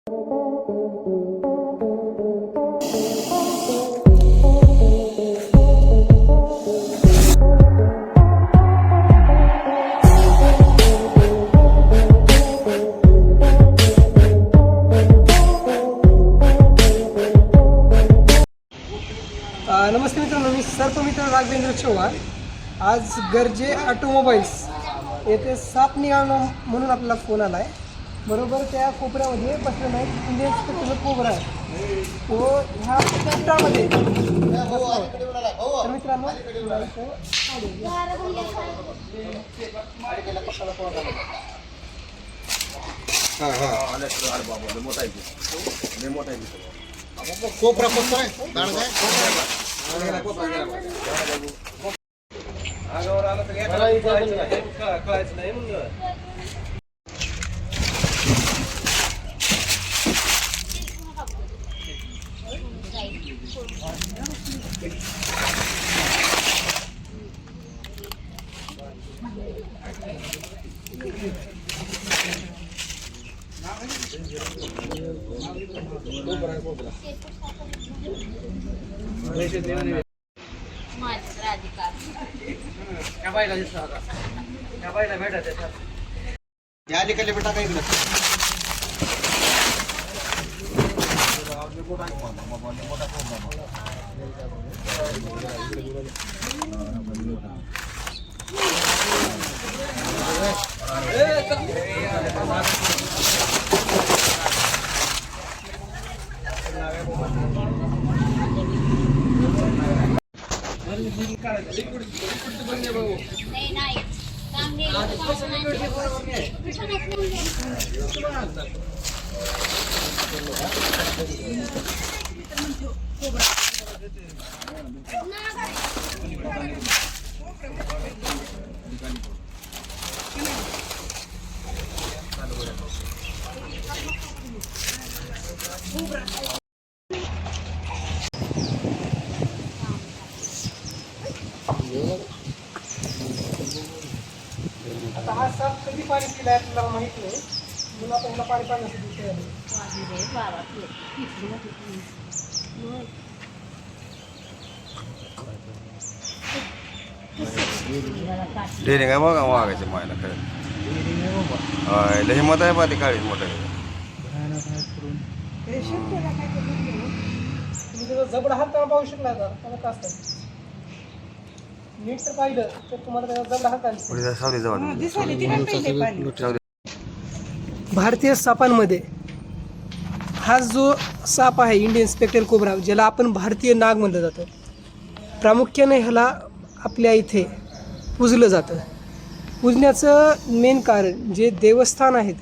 नमस्ते मित्रांनो, मी सर्पमित्र राघवेंद्र चव्हाण. आज गर्जे ऑटोमोबाईल्स येथे साप निघाला म्हणून आपल्याला फोन आला आहे. बरोबर त्या कोपऱ्यामध्ये बसलेला आहे इंडियन स्पेक्टर कोबरा आहे. तो ह्या कट्टामध्ये तर मित्रांनो कोपरा पत्ता आहे कळायचं नाही म्हणून या निकले बेटा काही आता हा साप कधी पाणी पिलाय आपल्याला माहित नाही म्हणून आपण ह्याला पाणी पाण्यासाठी डेरिंग आहे बघा वागायचं मायला काय हिंमत आहे बा ती काळी मोठं तुम्ही त्याचा जबडा हात त्याला पाहू शकला त्याला का असतं नीट तर पाहिलं तर तुम्हाला त्याचा जबडा हात आली. भारतीय सापांमध्ये हा जो साप आहे इंडियन स्पेक्टर कोबरा, ज्याला आपण भारतीय नाग म्हणलं जातं, प्रामुख्याने ह्याला आपल्या इथे पूजलं जातं. पूजण्याचं मेन कारण जे देवस्थान आहेत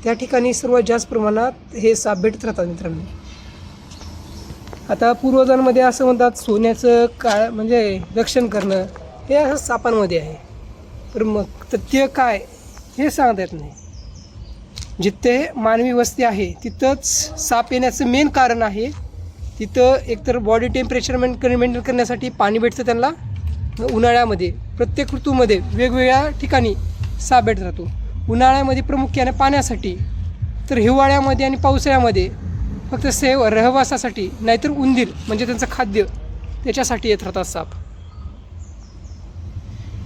त्या ठिकाणी सर्वात जास्त प्रमाणात हे साप भेटत राहतात मित्रांनो. आता पूर्वजांमध्ये असं म्हणतात सोन्याचं काळ म्हणजे रक्षण करणं हे असं सापांमध्ये आहे. तर मग तथ्य काय हे सांगता येत नाही. जिथे मानवी वस्ती आहे तिथंच साप येण्याचं मेन कारण आहे. तिथं एकतर बॉडी टेम्परेचर मेंटेन करण्यासाठी पाणी भेटतं त्यांना. उन्हाळ्यामध्ये प्रत्येक ऋतूमध्ये वेगवेगळ्या ठिकाणी साप भेटत राहतो. उन्हाळ्यामध्ये प्रामुख्याने पाण्यासाठी, तर हिवाळ्यामध्ये आणि पावसाळ्यामध्ये फक्त रहवासासाठी, नाहीतर उंदीर म्हणजे त्यांचं खाद्य त्याच्यासाठी येत राहतात साप.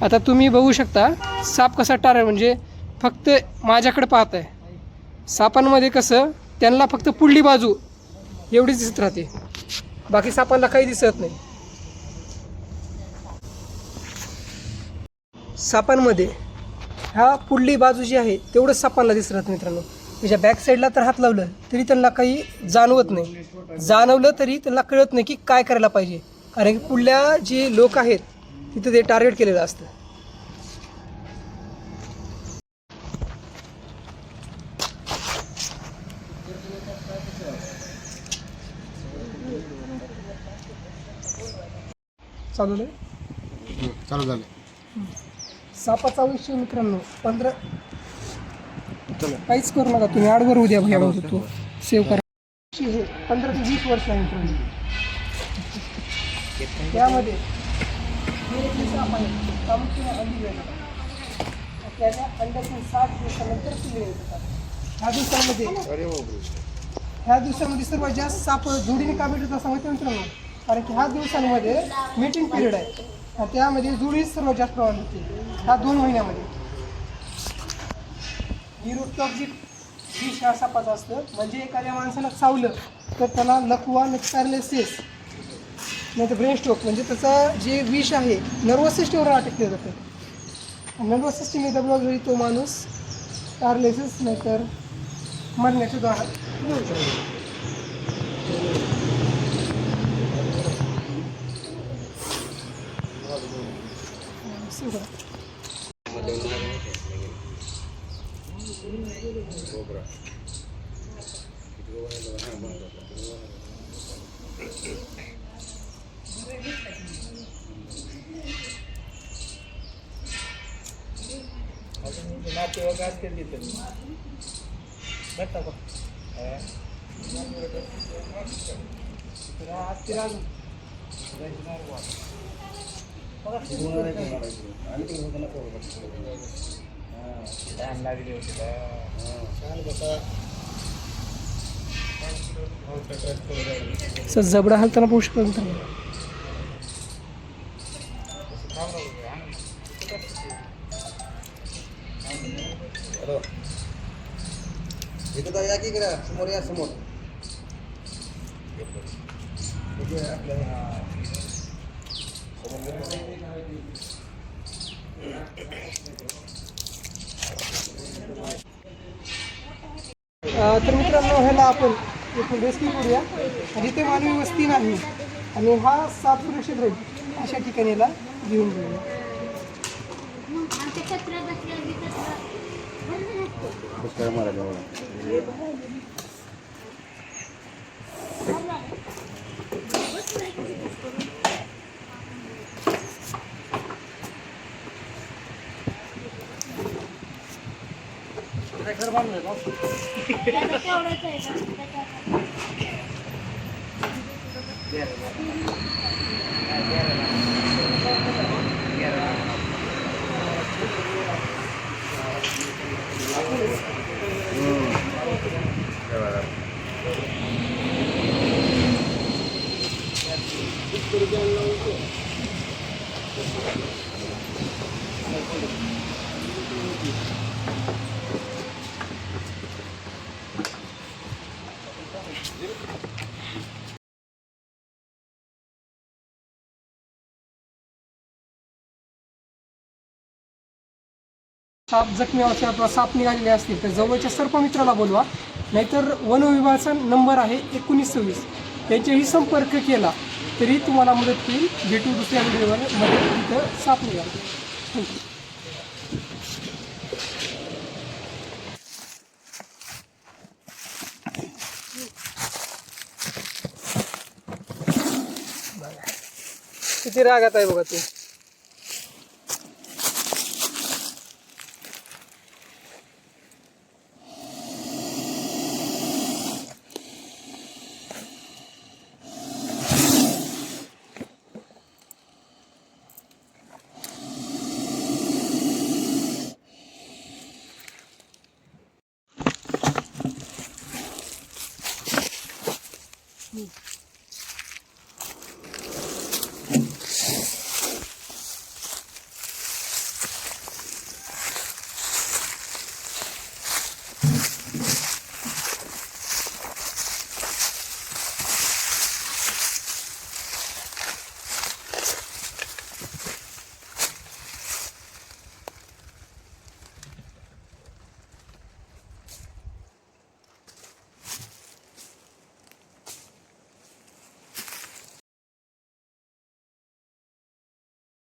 आता तुम्ही बघू शकता साप कसा टार म्हणजे फक्त माझ्याकडे पाहत आहे. सापांमध्ये कसं त्यांना फक्त पुढली बाजू एवढीच दिसत राहते, बाकी सापांना काही दिसत नाही. सापांमध्ये ह्या पुढली बाजू जी आहे तेवढंच सापांना दिसत राहतं मित्रांनो. त्याच्या बॅक साईडला तर हात लावलं तरी त्यांना काही जाणवत नाही. जाणवलं तरी त्यांना कळत नाही की काय करायला पाहिजे, कारण की पुढल्या जे लोक आहेत तिथं ते टार्गेट केलेलं असतं. चालू झालं. सापाचा विषय मित्रांनो 15 काहीच करू नका तुम्ही, आडवर उद्या भैया म्हणतो तो सेव्ह करा. 15 ते 20 वर्ष आहे मित्रांनो. त्यामध्ये साप आहे प्रामुख्याने अंडी देतात. त्याच्या अंड्यातून 7 दिवसानंतर पिल्ले येतात. ह्या दिवसामध्ये ह्या दिवसामध्ये सर्वात जास्त साप जोडीने का भेटत असं माहिती मित्रांनो, कारण की ह्या दिवसांमध्ये मीटिंग पिरियड आहे आणि त्यामध्ये जोडी सर्वात जास्त प्रमाणात होते ह्या 2 महिन्यामध्ये. ही रोगटॉक जी विष ह्या सापाचं असतं, म्हणजे एखाद्या माणसाला चावलं तर त्याला लकवा पॅरालिसिस नाही तर ब्रेन स्ट्रोक, म्हणजे त्याचं जे विष आहे नर्वस सिस्टीमवर अटॅक केलं जातं. नर्वस सिस्टीम दबल्यावर तो माणूस पॅरालिसिस नाही तर मरण्याच्या द्वारात येऊ शकतो. नातेवाईक असतील तिथं भेटता का लागली होती असं जबडा हालताना पाहू शकतो मित्रांनो. इथं तर या की इकडं समोर या समोर. तर मित्रांनो ह्याला आपण इथून रेस्क्यू करूया, जिथे मानवी वस्ती नाही आणि हा साप सुरक्षित राहील अशा ठिकाणी याला घेऊन जाऊया. घर बांधलं का साप जखमी असेल अथवा साप निघालेले असतील तर जवळच्या सर्पमित्राला बोलवा, नाहीतर वन विभागाचा नंबर आहे 1926, त्यांच्याही संपर्क केला तरी तुम्हाला मदत होईल. भेटू दुसऱ्या व्हिडिओमध्ये तिथं साप निघाला. थँक्यू. किती रागात आहे बघा तू.